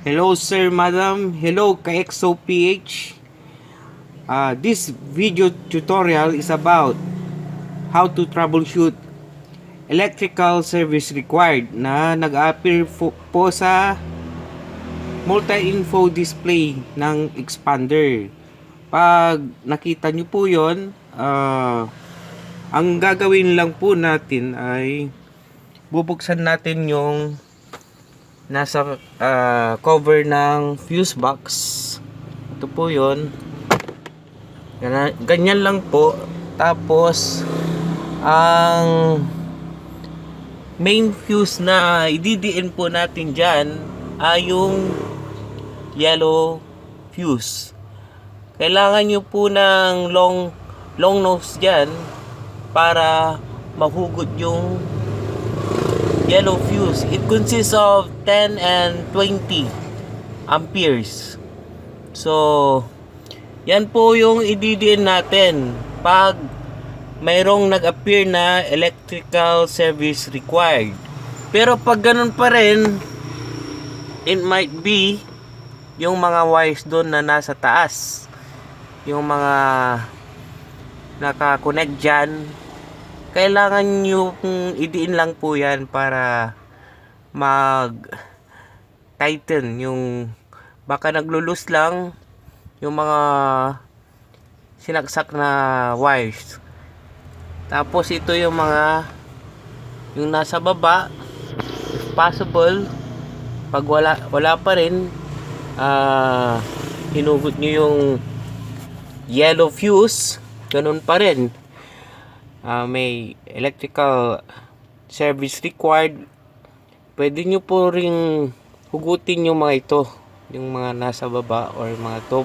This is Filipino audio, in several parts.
Hello sir, madam. Hello ka-XOPH. This video tutorial is about how to troubleshoot electrical service required na nag-appear po sa multi-info display ng Xpander. Pag nakita nyo po yon, ang gagawin lang po natin ay bubuksan natin yung nasa cover ng fuse box. Ito po yon, ganyan lang po. Tapos ang main fuse na ididiin po natin dyan ay yung yellow fuse. Kailangan nyo po ng long nose dyan para mahugot yung yellow fuse. It consists of 10 and 20 amperes. So, yan po yung ididiin natin pag mayroong nag-appear na electrical service required. Pero pag ganun pa rin, it might be yung mga wires doon na nasa taas, yung mga naka-connect dyan, kailangan nyo idiin lang po yan para mag-tighten yung, baka naglulus lang yung mga sinaksak na wires. Tapos ito yung mga yung nasa baba, if possible, pag wala pa rin, hinugot nyo yung yellow fuse, ganun pa rin. May electrical service required, pwede nyo po ring hugutin yung mga ito, yung mga nasa baba or mga top,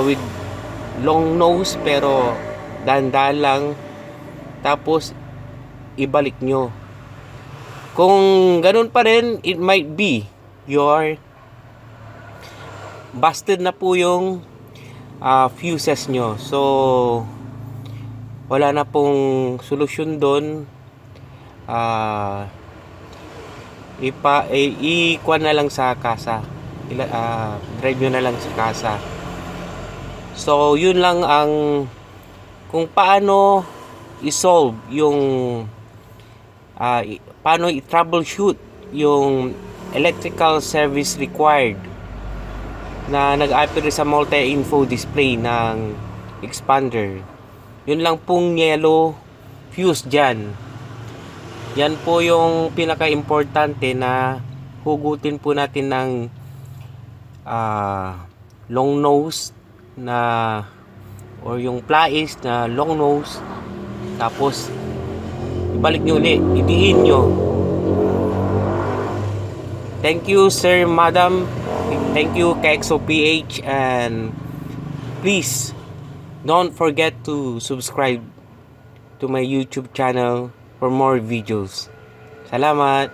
with long nose, pero dahan-dahan lang. Tapos ibalik nyo. Kung ganun pa rin, it might be your busted na po yung fuses nyo. So wala na pong solusyon doon. Ikuan na lang sa kasa. Drive nyo na lang sa kasa. So yun lang ang kung paano i-solve yung paano i-troubleshoot yung electrical service required na nag-appear sa multi-info display ng Xpander. Yun lang pong yellow fuse dyan. Yan po yung pinaka-importante na hugutin po natin ng long nose na or yung pliers na long nose. Tapos ibalik nyo ulit, idiin nyo. Thank you sir, madam. Thank you KXOPH, and please don't forget to subscribe to my YouTube channel for more videos. Salamat!